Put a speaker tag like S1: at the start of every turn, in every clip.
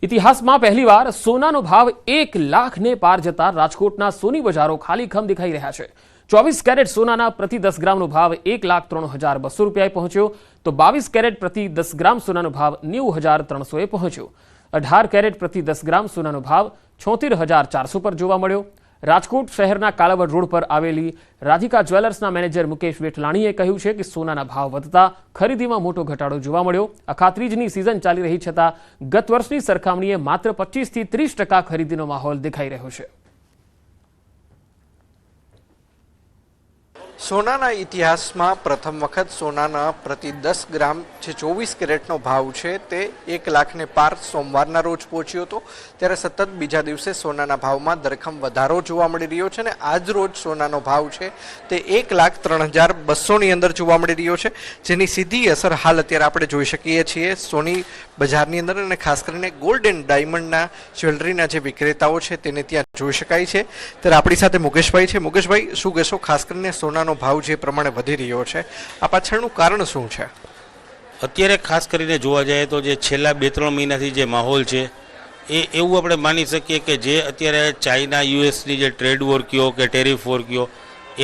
S1: ઇતિહાસમાં પહેલીવાર સોનાનો ભાવ 1 લાખને પાર જતા રાજકોટના સોની બજારો ખાલીખમ દેખાઈ રહ્યા છે। 24 કેરેટ સોનાના પ્રતિ 10 ગ્રામનો ભાવ 1,03,200 રૂપિયાએ પહોંચ્યો તો 22 કેરેટ પ્રતિ 10 ગ્રામ સોનાનો ભાવ 90,300એ પહોંચ્યો। 18 કેરેટ પ્રતિ 10 ગ્રામ સોનાનો ભાવ 76,400 પર જોવા મળ્યો। રાજકોટ શહેરના કાલાવડ રોડ પર આવેલી રાધિકા જ્વેલર્સના મેનેજર મુકેશ વેઠલાણીએ કહ્યું છે કે સોનાના ભાવ વધતા ખરીદીમાં મોટો ઘટાડો જોવા મળ્યો। અખાત્રીજની સિઝન ચાલી રહી છતાં ગત વર્ષની સરખામણીએ માત્ર 25 થી 30% ખરીદીનો માહોલ દેખાઈ રહ્યો છે।
S2: સોનાના ઇતિહાસમાં પ્રથમ વખત સોનાના પ્રતિ 10 ગ્રામ જે 24 કેરેટનો ભાવ છે તે 1 લાખને પાર સોમવારના રોજ પહોંચ્યો હતો। ત્યારે સતત બીજા દિવસે સોનાના ભાવમાં ધરખમ વધારો જોવા મળી રહ્યો છે અને આજ રોજ સોનાનો ભાવ છે તે 1,03,200ની અંદર જોવા મળી રહ્યો છે, જેની સીધી અસર હાલ અત્યારે આપણે જોઈ શકીએ છીએ સોની બજારની અંદર અને ખાસ કરીને ગોલ્ડ એન્ડ ડાયમંડના જ્વેલરીના જે વિક્રેતાઓ છે તેને ત્યાં જોઈ શકાય છે। ત્યારે આપણી સાથે મુકેશભાઈ છે। મુકેશભાઈ, શું કહેશો ખાસ કરીને સોનાનો ભાવ જે પ્રમાણે વધી રહ્યો છે આ પાછળનું કારણ શું છે?
S3: અત્યારે ખાસ કરીને જોવા જાય તો જે છેલ્લા 2-3 મહિનાથી જે માહોલ છે એ એવું આપણે માની શકીએ કે જે અત્યારે ચાઇના યુએસની જે ટ્રેડ વોર કયો કે ટેરિફ વોર કયો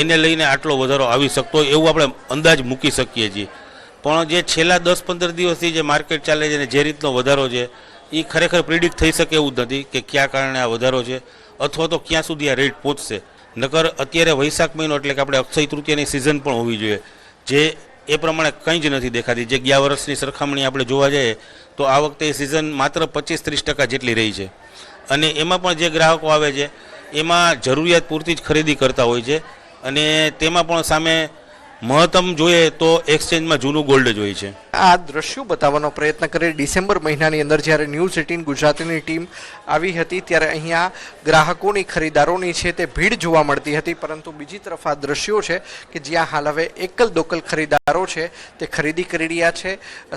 S3: એને લઈને આટલો વધારો આવી શકતો હોય એવું આપણે અંદાજ મૂકી શકીએ છીએ। પણ જે છેલ્લા 10-15 દિવસથી જે માર્કેટ ચાલે છે અને જે રીતનો વધારો છે એ ખરેખર પ્રિડિક્ટ થઈ શકે એવું જ નથી કે કયા કારણે આ વધારો છે અથવા તો ક્યાં સુધી આ રેટ પહોંચશે। નકર અત્યારે વૈશાખ મહિનો એટલે કે આપણે અક્ષય તૃતીયાની સિઝન પણ હોવી જોઈએ, જે એ પ્રમાણે કંઈ જ નથી દેખાતી। જે ગયા વર્ષની સરખામણી આપણે જોવા જઈએ તો આ વખતે એ સિઝન માત્ર 25-30% જેટલી રહી છે અને એમાં પણ જે ગ્રાહકો આવે છે એમાં જરૂરિયાત પૂરતી જ ખરીદી કરતા હોય છે અને તેમાં પણ સામે મહત્તમ જોઈએ તો એક્સચેન્જમાં જૂનું ગોલ્ડ જ હોય છે।
S2: આ દ્રશ્યો બતાવવાનો પ્રયત્ન કરી ડિસેમ્બર મહિનાની અંદર જ્યારે ન્યૂઝ 18 ગુજરાતીની ટીમ આવી હતી ત્યારે અહીંયા ગ્રાહકોની ખરીદારોની છે તે ભીડ જોવા મળતી હતી, પરંતુ બીજી તરફ આ દ્રશ્યો છે કે જ્યાં હાલ હવે એકલ દોકલ ખરીદારો છે તે ખરીદી કરી રહ્યા છે।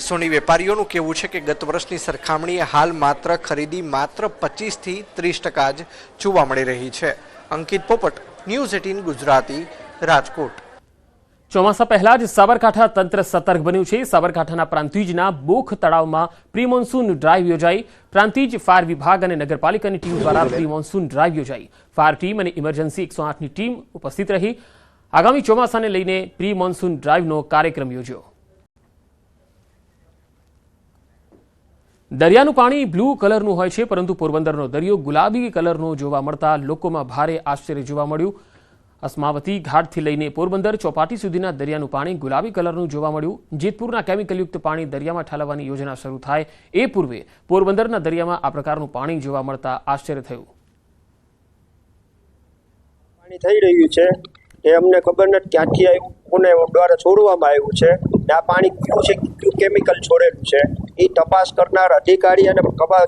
S2: સોની વેપારીઓનું કહેવું છે કે ગત વર્ષની સરખામણીએ હાલ ખરીદી માત્ર 25 થી 30% જ જોવા મળી રહી છે। અંકિત પોપટ, ન્યૂઝ 18 ગુજરાતી, રાજકોટ।
S1: ચોમાસા પહેલા જ સાબરકાંઠા તંત્ર સતર્ક બન્યું છે। સાબરકાંઠાના પ્રાંતિજના બોખ તળાવમાં પ્રી મોન્સૂન ડ્રાઈવ યોજાઈ। પ્રાંતિજ ફાયર વિભાગ અને નગરપાલિકાની ટીમ દ્વારા પ્રી મોન્સૂન ડ્રાઈવ યોજાઈ। ફાયર ટીમ અને ઇમરજન્સી 108ની ટીમ ઉપસ્થિત રહી। આગામી ચોમાસાને લઈને પ્રી મોન્સૂન ડ્રાઈવનો કાર્યક્રમ યોજ્યો। દરિયાનું પાણી બ્લુ કલરનું હોય છે, પરંતુ પોરબંદરનો દરિયો ગુલાબી કલરનો જોવા મળતા લોકોમાં ભારે આશ્ચર્ય જોવા મળ્યું। અસ્માવતી ઘાટથી લઈને પોરબંદર ચોપાટી સુધીના દરિયાનું પાણી ગુલાબી કલરનું જોવા મળ્યું। જેતપુરના કેમિકલયુક્ત પાણી દરિયામાં ઠાલવવાની યોજના શરૂ થાય એ પૂર્વે પોરબંદરના દરિયામાં આ પ્રકારનું પાણી જોવા મળતા આશ્ચર્ય થયું।
S4: પાણી થઈ રહ્યું છે એ અમને ખબર નથી ક્યાંથી આવ્યું, કોને દ્વારા છોડવામાં આવ્યું છે ને આ પાણી કયું છે, કયું કેમિકલ છોડેલું છે એ તપાસ કરનાર અધિકારી અને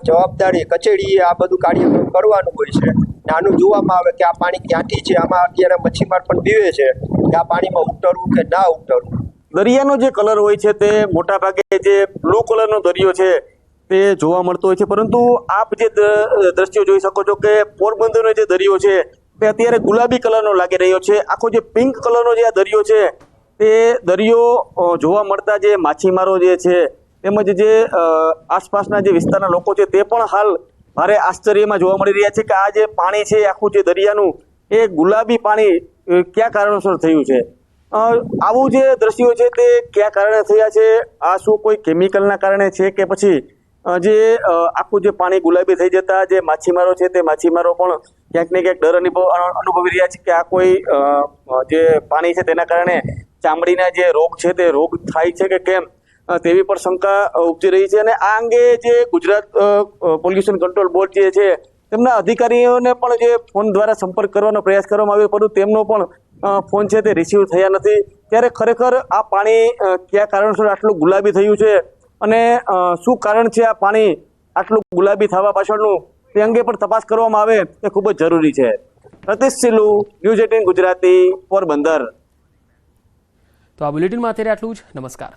S4: જવાબદારી કચેરીએ આ બધું કાર્ય કરવાનું હોય છે। આનું જોવામાં આવે કે આ પાણી ક્યાંથી છે। આમાં અત્યારે મચ્છીમાર પણ બીવે છે કે આ પાણીમાં ઉતરવું કે ના ઉતરવું।
S5: દરિયાનો જે કલર હોય છે તે મોટા ભાગે જે બ્લુ કલરનો દરિયો છે તે જોવા મળતો હોય છે, પરંતુ આપ જે દ્રશ્યો જોઈ શકો છો કે પોરબંદરનો જે દરિયો છે તે અત્યારે ગુલાબી કલરનો લાગી રહ્યો છે। આખો જે પિંક કલરનો જે આ દરિયો છે તે દરિયો જોવા મળતા જે માછીમારો જે છે તેમજ જે આસપાસના જે વિસ્તારના લોકો છે તે પણ હાલ ભારે આશ્ચર્યમાં જોવા મળી રહ્યા છે કે આ જે પાણી છે આખું જે દરિયાનું એ ગુલાબી પાણી કયા કારણોસર થયું છે। આવું જે દ્રશ્યો છે તે કયા કારણે થયા છે, આ શું કોઈ કેમિકલના કારણે છે કે પછી જે આખું જે પાણી ગુલાબી થઈ જતા જે માછીમારો છે તે માછીમારો પણ ક્યાંક ને ક્યાંક ડર અનુભવી રહ્યા છે કે આ કોઈ જે પાણી છે તેના કારણે ચામડીના જે રોગ છે તે રોગ થાય છે કે કેમ, તેવી પણ શંકા ઉપજી રહી છે। અને આ અંગે જે ગુજરાત પોલ્યુશન કંટ્રોલ બોર્ડ જે છે તેમના અધિકારીઓને પણ જે ફોન દ્વારા સંપર્ક કરવાનો પ્રયાસ કરવામાં આવ્યો, પરંતુ તેમનો પણ ફોન છે તે રિસીવ થયા નથી। ત્યારે ખરેખર આ પાણી કયા કારણસર આટલું ગુલાબી થયું છે અને શું કારણ છે આ પાણી આટલું ગુલાબી થવા પાછળનું તે અંગે પણ તપાસ કરવામાં આવે તે ખૂબ જ જરૂરી છે। પ્રતિશ સિલ્લુ, ન્યૂઝ 18 ગુજરાતી, પોરબંદર।
S1: તો આ બુલેટિનમાં અત્યારે આટલું જ। નમસ્કાર।